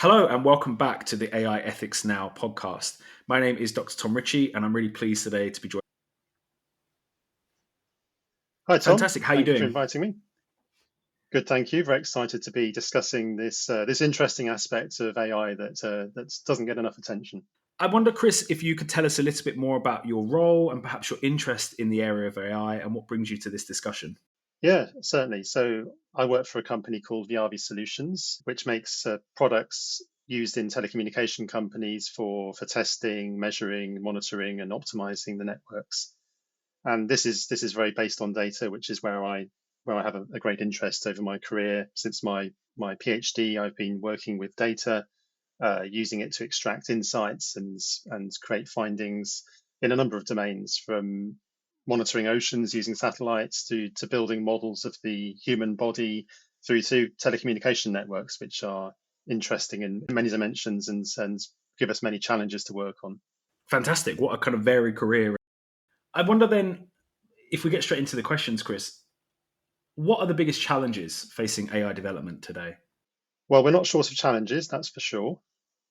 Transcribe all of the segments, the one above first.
Hello and welcome back to the AI Ethics Now podcast. My name is Dr. Tom Ritchie and I'm really pleased today to be joined. Hi, Tom. Fantastic. How are you Thank you for doing? inviting me. Good, thank you. Very excited to be discussing this interesting aspect of AI that doesn't get enough attention. I wonder, Chris, if you could tell us a little bit more about your role and perhaps your interest in the area of AI and what brings you to this discussion. Yeah, certainly. So I work for a company called VIAVI Solutions, which makes products used in telecommunication companies for testing, measuring, monitoring, and optimizing the networks. And this is very based on data, which is where I have a great interest over my career. Since my PhD, I've been working with data, using it to extract insights and create findings in a number of domains, from monitoring oceans using satellites to building models of the human body, through to telecommunication networks, which are interesting in many dimensions and give us many challenges to work on. Fantastic. What a kind of varied career. I wonder then, if we get straight into the questions, Chris, what are the biggest challenges facing AI development today? Well, we're not short of challenges, that's for sure.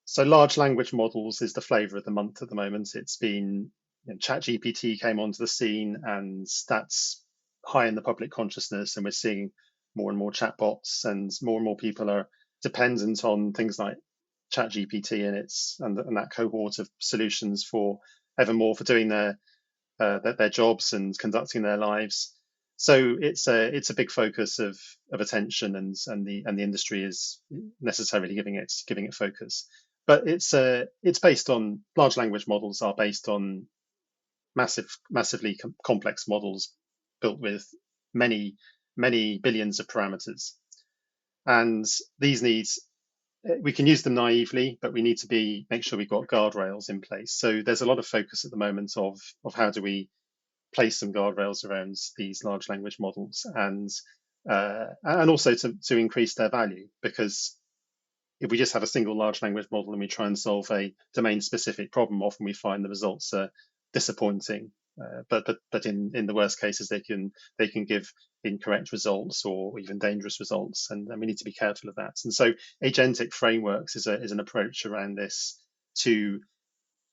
So large language models is the flavor of the month at the moment. It's been, ChatGPT came onto the scene, and that's high in the public consciousness, and we're seeing more and more chatbots, and more people are dependent on things like ChatGPT and that cohort of solutions for evermore for doing their jobs and conducting their lives. So it's a big focus of attention, and the industry is necessarily giving it focus. But it's based on, large language models are based on massively complex models built with many billions of parameters, and these needs, we can use them naively, but we need to make sure we've got guardrails in place. So there's a lot of focus at the moment of how do we place some guardrails around these large language models, and also to increase their value, because if we just have a single large language model and we try and solve a domain specific problem, often we find the results are disappointing. But in the worst cases, they can give incorrect results or even dangerous results, and we need to be careful of that. And so agentic frameworks is an approach around this, to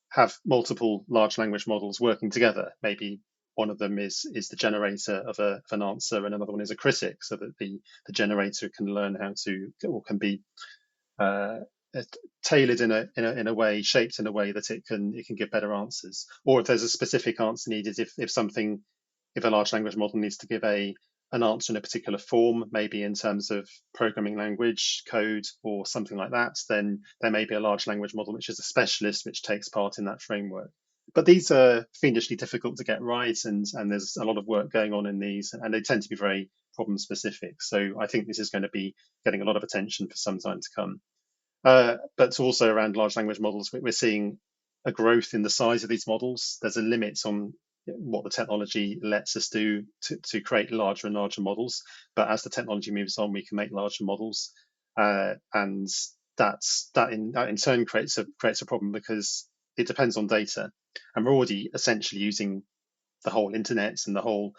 have multiple large language models working together. Maybe one of them is the generator of an answer, and another one is a critic, so that the generator can learn how to, or can be uh, tailored in a way, shaped in a way that it can give better answers. Or if there's a specific answer needed, if a large language model needs to give an answer in a particular form, maybe in terms of programming language, code, or something like that, then there may be a large language model which is a specialist, which takes part in that framework. But these are fiendishly difficult to get right, and there's a lot of work going on in these, and they tend to be very problem specific. So I think this is going to be getting a lot of attention for some time to come. But also around large language models, we're seeing a growth in the size of these models. There's a limit on what the technology lets us do to create larger and larger models. But as the technology moves on, we can make larger models, and that in turn creates a problem, because it depends on data, and we're already essentially using the whole internet and the whole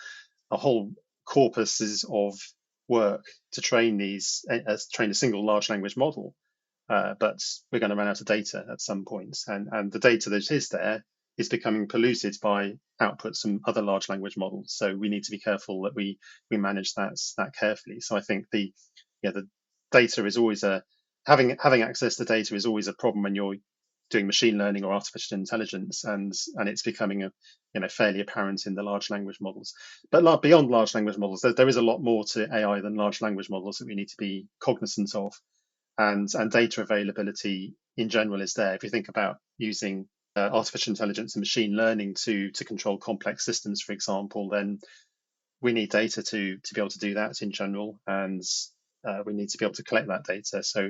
corpuses of work to train a single large language model. But we're going to run out of data at some point, and the data that is there is becoming polluted by outputs from other large language models. So we need to be careful that we manage that carefully. So I think the data is always having access to data is always a problem when you're doing machine learning or artificial intelligence, and it's becoming fairly apparent in the large language models. But beyond large language models, there is a lot more to AI than large language models that we need to be cognizant of, and data availability in general is there. If you think about using artificial intelligence and machine learning to control complex systems, for example, then we need data to be able to do that in general, and we need to be able to collect that data. So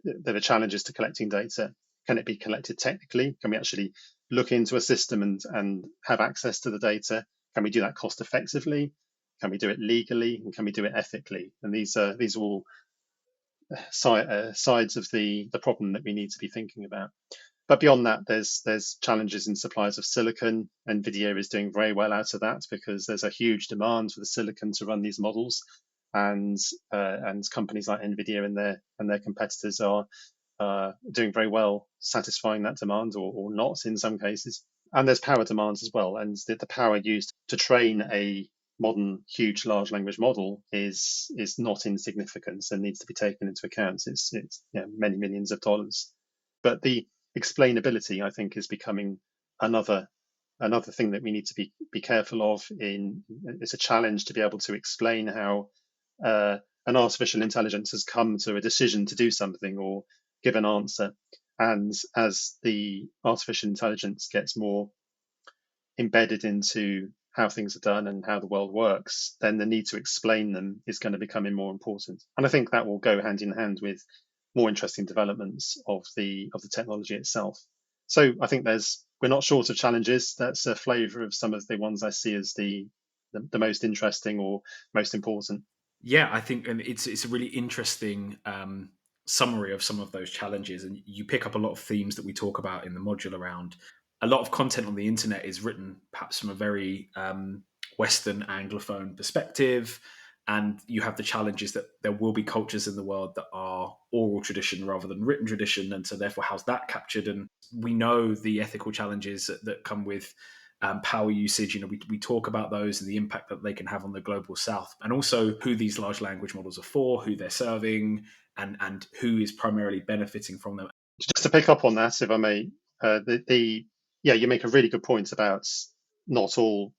there are challenges to collecting data. Can it be collected technically? Can we actually look into a system and have access to the data? Can we do that cost effectively? Can we do it legally? And can we do it ethically? And these are all sides of the problem that we need to be thinking about. But beyond that, there's challenges in supplies of silicon. NVIDIA is doing very well out of that, because there's a huge demand for the silicon to run these models, and companies like NVIDIA and their competitors are doing very well satisfying that demand, or not in some cases. And there's power demands as well, and the power used to train a modern huge large language model is not insignificant and needs to be taken into account. It's many millions of dollars. But the explainability, I think, is becoming another thing that we need to be careful of. It's a challenge to be able to explain how an artificial intelligence has come to a decision to do something or give an answer. And as the artificial intelligence gets more embedded into how things are done and how the world works, then the need to explain them is going to become more important. And I think that will go hand in hand with more interesting developments of the technology itself. So I think we're not short of challenges. That's a flavour of some of the ones I see as the most interesting or most important. Yeah, I think, and it's a really interesting summary of some of those challenges, and you pick up a lot of themes that we talk about in the module around. A lot of content on the internet is written perhaps from a very Western Anglophone perspective, and you have the challenges that there will be cultures in the world that are oral tradition rather than written tradition, and so therefore how's that captured? And we know the ethical challenges that come with power usage. We talk about those and the impact that they can have on the global south, and also who these large language models are for, who they're serving, and who is primarily benefiting from them. Just to pick up on that, if I may, you make a really good point about not all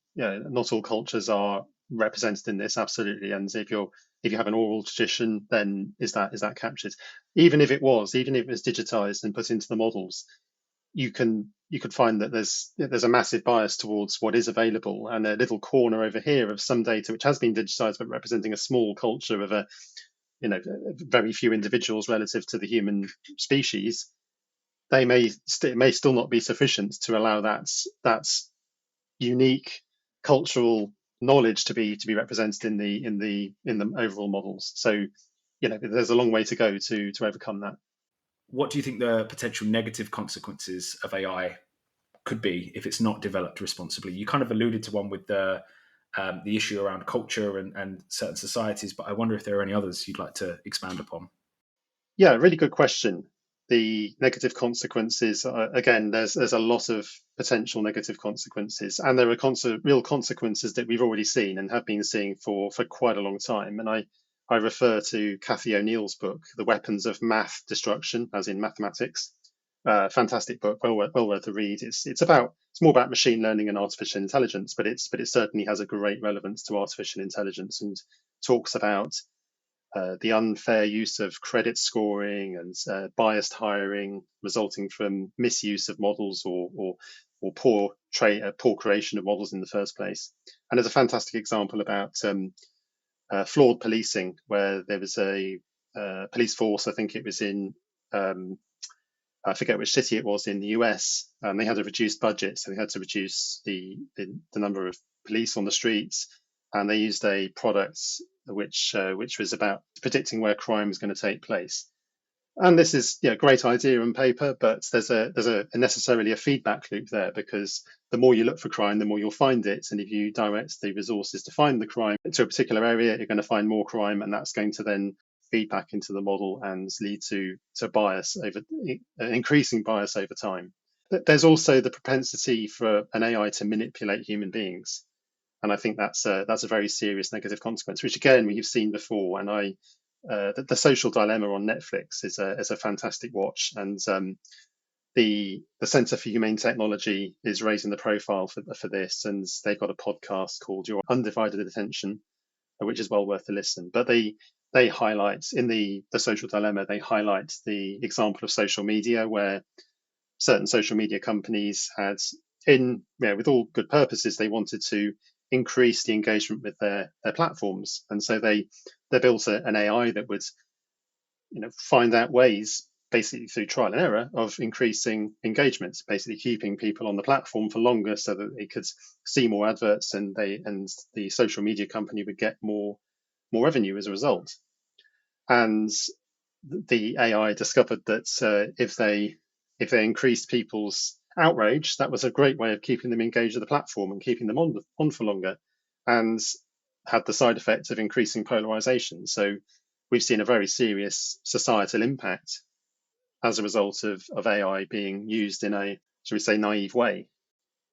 cultures are represented in this, absolutely. And if you have an oral tradition, then is that captured? Even if it was digitized and put into the models, you could find that there's a massive bias towards what is available, and a little corner over here of some data which has been digitized but representing a small culture of very few individuals relative to the human species. It may still not be sufficient to allow that unique cultural knowledge to be represented in the overall models. So there's a long way to go to overcome that. What do you think the potential negative consequences of AI could be if it's not developed responsibly? You kind of alluded to one with the issue around culture and certain societies, but I wonder if there are any others you'd like to expand upon. Yeah, really good question. The negative consequences, again, there's a lot of potential negative consequences, and there are real consequences that we've already seen and have been seeing for quite a long time. And I refer to Cathy O'Neill's book, The Weapons of Math Destruction, as in mathematics. Fantastic book, well worth a read. It's more about machine learning and artificial intelligence, but it certainly has a great relevance to artificial intelligence, and talks about the unfair use of credit scoring and biased hiring resulting from misuse of models or poor creation of models in the first place. And there's a fantastic example about flawed policing, where there was a police force, I think it was in, I forget which city it was in the US, and they had a reduced budget, so they had to reduce the number of police on the streets, and they used a product which was about predicting where crime is going to take place. And this is a great idea on paper, but there's necessarily a feedback loop there, because the more you look for crime, the more you'll find it. And if you direct the resources to find the crime to a particular area, you're going to find more crime, and that's going to then feed back into the model and lead to bias, increasing bias over time. But there's also the propensity for an AI to manipulate human beings. And I think that's a very serious negative consequence, which again we have seen before. And the Social Dilemma on Netflix is a fantastic watch, and the Centre for Humane Technology is raising the profile for this, and they've got a podcast called Your Undivided Attention, which is well worth a listen. But they highlight in the Social Dilemma, they highlight the example of social media, where certain social media companies had, with all good purposes, they wanted to increase the engagement with their platforms, and so they built an AI that would find out ways, basically through trial and error, of increasing engagement, basically keeping people on the platform for longer so that they could see more adverts, and the social media company would get more revenue as a result. And the AI discovered that if they increased people's outrage, that was a great way of keeping them engaged with the platform and keeping them on for longer, and had the side effect of increasing polarization. So we've seen a very serious societal impact as a result of AI being used in a, shall we say, naive way.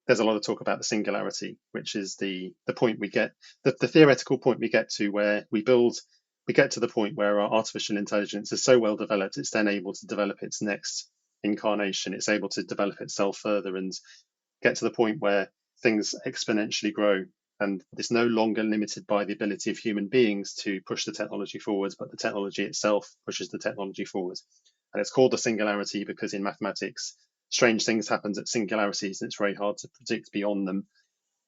There's a lot of talk about the singularity, which is the point we get, the theoretical point we get to, where we get to the point where our artificial intelligence is so well developed, it's then able to develop its next incarnation. It's able to develop itself further and get to the point where things exponentially grow. And it's no longer limited by the ability of human beings to push the technology forwards, but the technology itself pushes the technology forward. And it's called the singularity because in mathematics, strange things happen at singularities, and it's very hard to predict beyond them.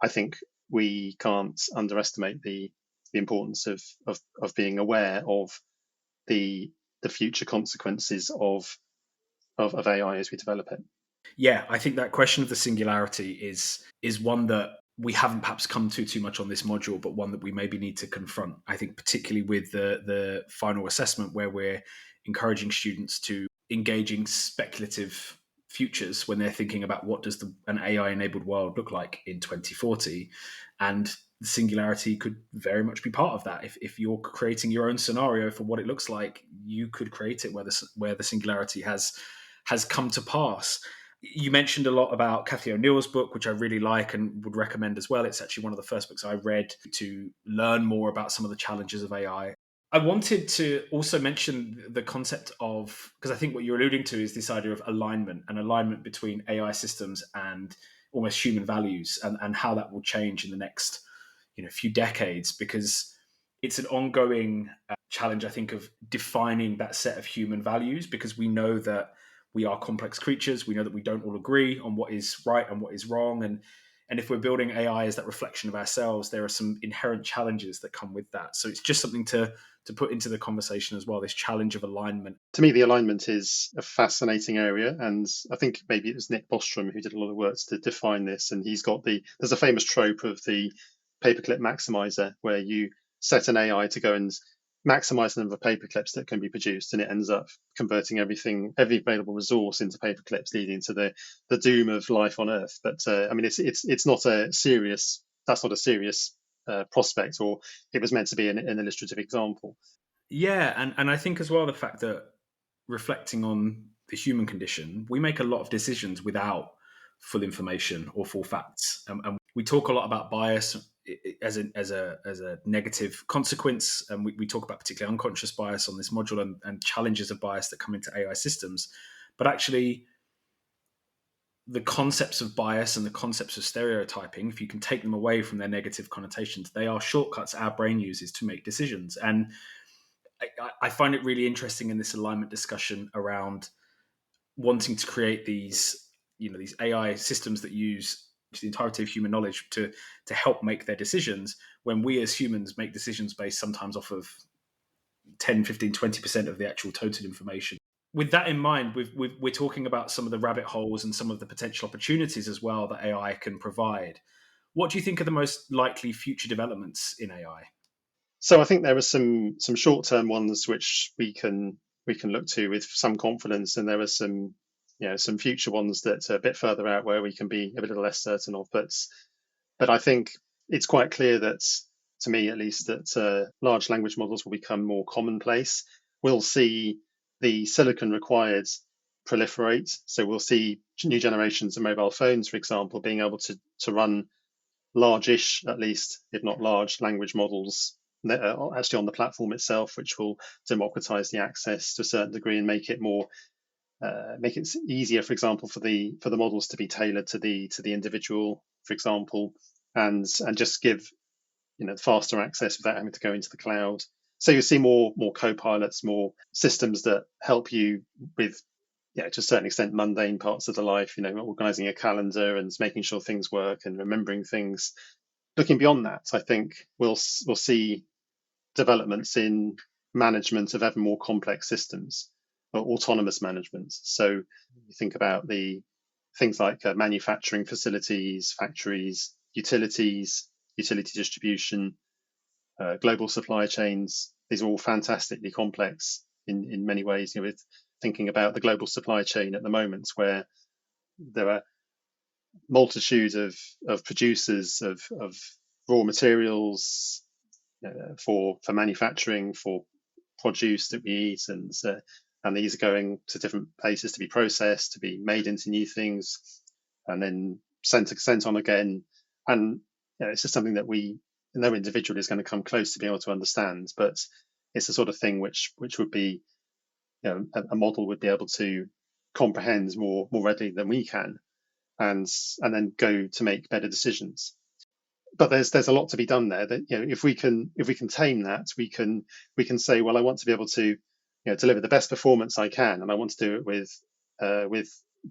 I think we can't underestimate the importance of being aware of the future consequences of AI as we develop it. Yeah, I think that question of the singularity is one that we haven't perhaps come to too much on this module, but one that we maybe need to confront. I think particularly with the final assessment, where we're encouraging students to engage in speculative futures when they're thinking about what does an AI enabled world look like in 2040, and the singularity could very much be part of that. If you're creating your own scenario for what it looks like, you could create it where the singularity has come to pass. You mentioned a lot about Cathy O'Neill's book, which I really like and would recommend as well. It's actually one of the first books I read to learn more about some of the challenges of AI. I wanted to also mention the concept of, because I think what you're alluding to is this idea of alignment, and alignment between AI systems and almost human values, and how that will change in the next few decades, because it's an ongoing challenge, I think, of defining that set of human values, because we know that we are complex creatures. We know that we don't all agree on what is right and what is wrong. And if we're building AI as that reflection of ourselves, there are some inherent challenges that come with that. So it's just something to put into the conversation as well, this challenge of alignment. To me, the alignment is a fascinating area, and I think maybe it was Nick Bostrom who did a lot of work to define this. And there's a famous trope of the paperclip maximizer, where you set an AI to go and maximize the number of paperclips that can be produced, and it ends up converting every available resource into paperclips, leading to the doom of life on Earth. But I mean, it's not a serious that's not a serious prospect, or it was meant to be an illustrative example. Yeah, and I think as well the fact that, reflecting on the human condition, we make a lot of decisions without full information or full facts, and we talk a lot about bias as a negative consequence, and we talk about particularly unconscious bias on this module, and challenges of bias that come into AI systems. But actually, the concepts of bias and the concepts of stereotyping, if you can take them away from their negative connotations, they are shortcuts our brain uses to make decisions. And I find it really interesting in this alignment discussion around wanting to create these AI systems that use the entirety of human knowledge to help make their decisions, when we as humans make decisions based sometimes off of 10, 15, 20% of the actual total information. With that in mind, we're talking about some of the rabbit holes and some of the potential opportunities as well that AI can provide. What do you think are the most likely future developments in AI? So I think there are some short term ones which we can look to with some confidence, and there are some future ones that are a bit further out where we can be a little less certain of. But I think it's quite clear that, to me at least, that large language models will become more commonplace. We'll see the silicon required proliferate. So we'll see new generations of mobile phones, for example, being able to run large-ish, at least, if not large, language models actually on the platform itself, which will democratize the access to a certain degree and make it easier, for example, for the models to be tailored to the individual, for example, and just give faster access without having to go into the cloud. So you see more co-pilots, more systems that help you with, to a certain extent, mundane parts of the life, organizing a calendar and making sure things work and remembering things. Looking beyond that, I think we'll see developments in management of ever more complex systems, or autonomous management. So you think about the things like manufacturing facilities, factories, utilities, utility distribution, global supply chains. These are all fantastically complex in many ways. With thinking about the global supply chain at the moment, where there are multitudes of producers of raw materials for manufacturing, for produce that we eat, and and these are going to different places to be processed, to be made into new things, and then sent on again. And it's just something that no individual is going to come close to being able to understand, but it's the sort of thing which would be, a model would be able to comprehend more readily than we can, and then go to make better decisions. But there's a lot to be done there. That if we can tame that, we can say, well, I want to be able to deliver the best performance I can, and I want to do it with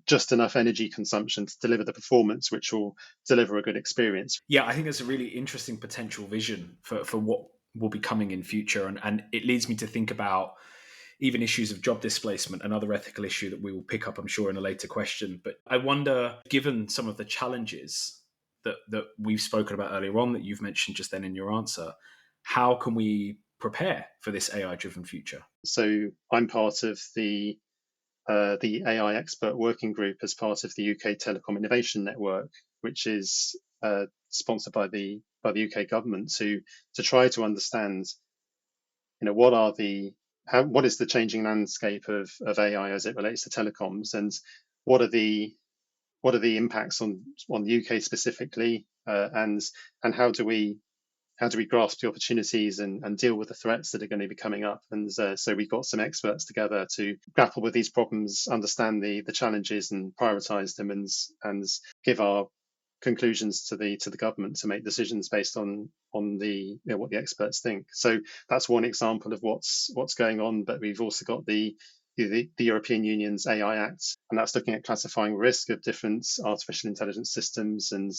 just enough energy consumption to deliver the performance which will deliver a good experience. Yeah, I think there's a really interesting potential vision for what will be coming in future, and it leads me to think about even issues of job displacement, another ethical issue that we will pick up, I'm sure, in a later question. But I wonder, given some of the challenges that we've spoken about earlier on, that you've mentioned just then in your answer, how can we prepare for this AI-driven future? So I'm part of the AI expert working group as part of the UK Telecom Innovation Network, which is sponsored by the UK government to try to understand, what is the changing landscape of AI as it relates to telecoms, and what are the impacts on the UK specifically, and how do we grasp the opportunities and deal with the threats that are going to be coming up. And so we got some experts together to grapple with these problems, understand the challenges, and prioritize them, and give our conclusions to the government to make decisions based on the what the experts think. So that's one example of what's going on. But we've also got the European Union's AI Act, and that's looking at classifying risk of different artificial intelligence systems and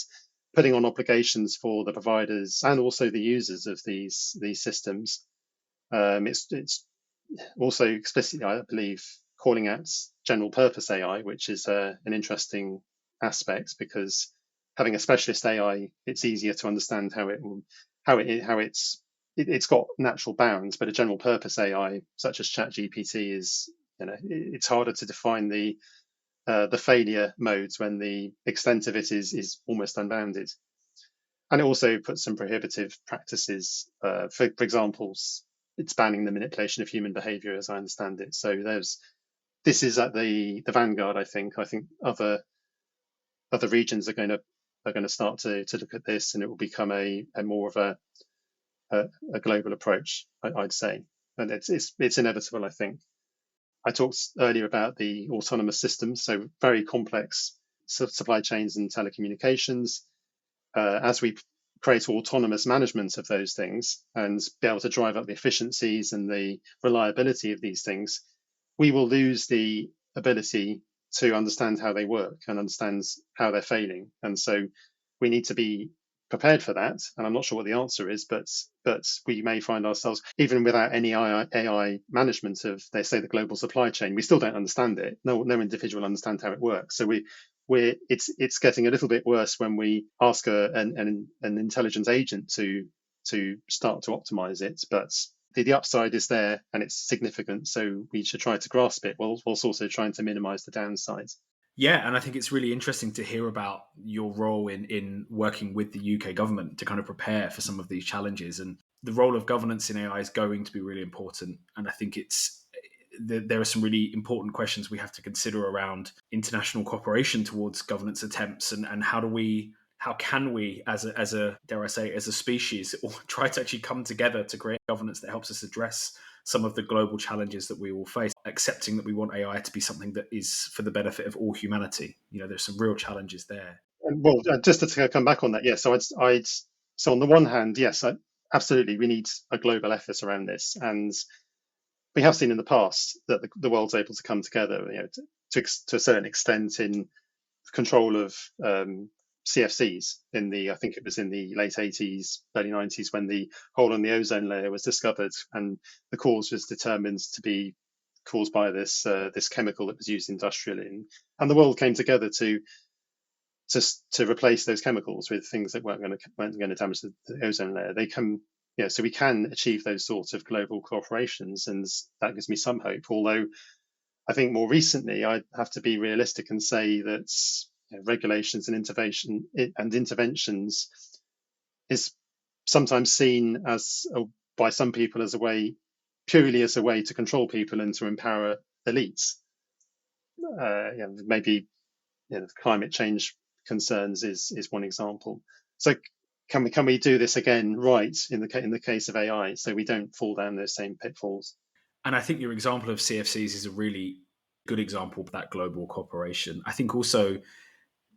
putting on obligations for the providers and also the users of these systems. It's also explicitly, I believe, calling out general purpose AI, which is an interesting aspect, because having a specialist AI, it's easier to understand it's got natural bounds, but a general purpose AI such as ChatGPT is, it's harder to define the failure modes when the extent of it is almost unbounded. And it also puts some prohibitive practices. For example, it's banning the manipulation of human behavior, as I understand it. So this is at the vanguard. I think other regions are going to start to look at this, and it will become a more of a global approach, I'd say. And it's inevitable, I think. I talked earlier about the autonomous systems, so very complex supply chains and telecommunications. As we create autonomous management of those things and be able to drive up the efficiencies and the reliability of these things, we will lose the ability to understand how they work and understand how they're failing. And so we need to be prepared for that. And I'm not sure what the answer is, but we may find ourselves, even without any AI management of, they say, the global supply chain, we still don't understand it. No individual understands how it works. So it's getting a little bit worse when we ask an intelligence agent to start to optimize it. But the upside is there, and it's significant. So we should try to grasp it, whilst also trying to minimize the downsides. Yeah, and I think it's really interesting to hear about your role in working with the UK government to kind of prepare for some of these challenges. And the role of governance in AI is going to be really important. And I think there are some really important questions we have to consider around international cooperation towards governance attempts, and how can we as a dare I say, as a species, try to actually come together to create governance that helps us address some of the global challenges that we will face, accepting that we want AI to be something that is for the benefit of all humanity. There's some real challenges there. And well, just to come back on that, yes. So so on the one hand, yes, absolutely, we need a global effort around this, and we have seen in the past that the world's able to come together, to a certain extent, in control of CFCs I think it was in the late 80s, early 90s, when the hole in the ozone layer was discovered, and the cause was determined to be caused by this chemical that was used industrially, and the world came together to replace those chemicals with things that weren't going to damage the ozone layer. So we can achieve those sorts of global cooperations, and that gives me some hope. Although I think more recently, I have to be realistic and say that regulations and interventions is sometimes seen by some people as purely as a way to control people and to empower elites. Maybe climate change concerns is one example. So can we do this again right in the case of AI, so we don't fall down those same pitfalls? And I think your example of CFCs is a really good example of that global cooperation. I think also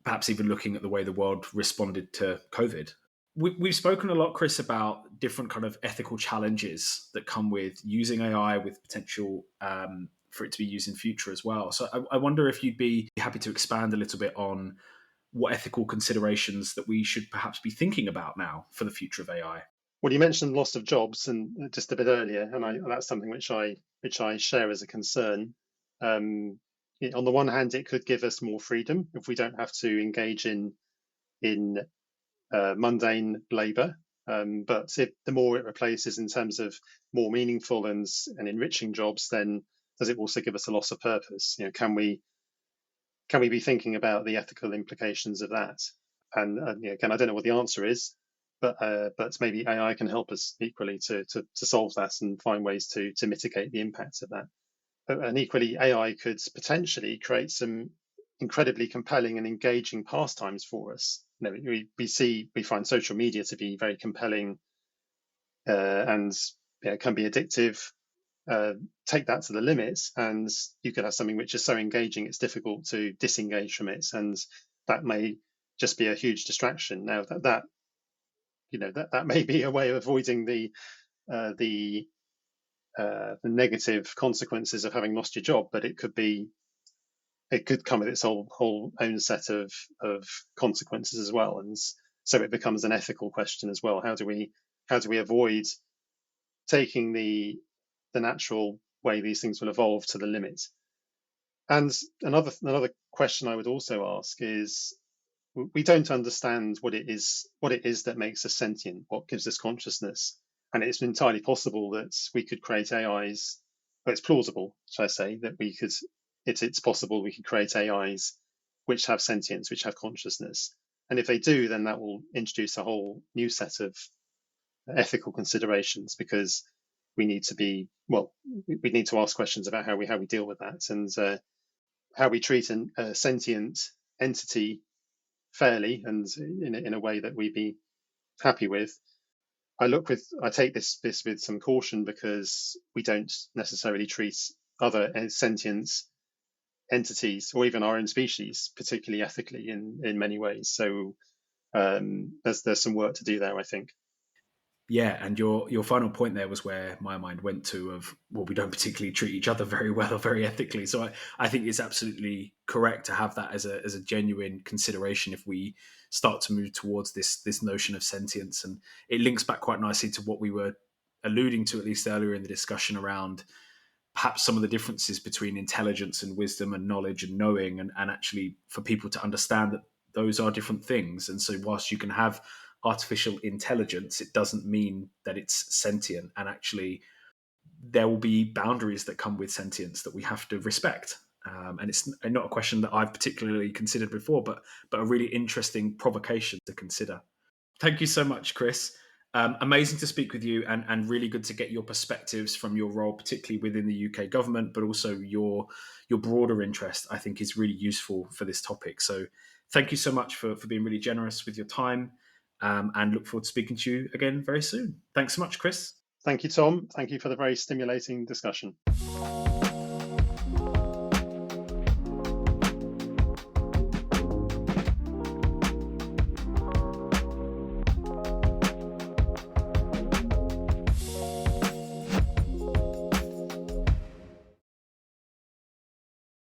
perhaps even looking at the way the world responded to COVID. We've spoken a lot, Chris, about different kind of ethical challenges that come with using AI, with potential for it to be used in future as well. So I wonder if you'd be happy to expand a little bit on what ethical considerations that we should perhaps be thinking about now for the future of AI. Well, you mentioned loss of jobs, and just a bit earlier, and that's something which I share as a concern. On the one hand, it could give us more freedom if we don't have to engage in mundane labour. But the more it replaces in terms of more meaningful and enriching jobs, then does it also give us a loss of purpose? Can we be thinking about the ethical implications of that? And again, I don't know what the answer is, but maybe AI can help us equally to solve that and find ways to mitigate the impacts of that. And equally, AI could potentially create some incredibly compelling and engaging pastimes for us. We find social media to be very compelling, and can be addictive. Take that to the limits, and you could have something which is so engaging it's difficult to disengage from it, and that may just be a huge distraction. Now that may be a way of avoiding the negative consequences of having lost your job, but it could come with its whole own set of consequences as well, and so it becomes an ethical question as well. How do we avoid taking the natural way these things will evolve to the limit? And another question I would also ask is, we don't understand what it is that makes us sentient, what gives us consciousness. And it's entirely possible that we could create AIs, but it's plausible, should I say, that it's possible we could create AIs which have sentience, which have consciousness. And if they do, then that will introduce a whole new set of ethical considerations, because we need to ask questions about how we deal with that, and how we treat a sentient entity fairly and in a way that we'd be happy with. I take this with some caution, because we don't necessarily treat other sentient entities or even our own species particularly ethically in many ways. So there's some work to do there, I think. Yeah, and your final point there was where my mind went to of, well, we don't particularly treat each other very well or very ethically. So I think it's absolutely correct to have that as a genuine consideration if we start to move towards this notion of sentience. And it links back quite nicely to what we were alluding to, at least earlier in the discussion, around perhaps some of the differences between intelligence and wisdom and knowledge and knowing, and actually for people to understand that those are different things. And so whilst you can have artificial intelligence, it doesn't mean that it's sentient. And actually, there will be boundaries that come with sentience that we have to respect. And it's not a question that I've particularly considered before, but a really interesting provocation to consider. Thank you so much, Chris. Amazing to speak with you, and really good to get your perspectives from your role, particularly within the UK government, but also your broader interest, I think, is really useful for this topic. So thank you so much for being really generous with your time, and look forward to speaking to you again very soon. Thanks so much, Chris. Thank you, Tom. Thank you for the very stimulating discussion.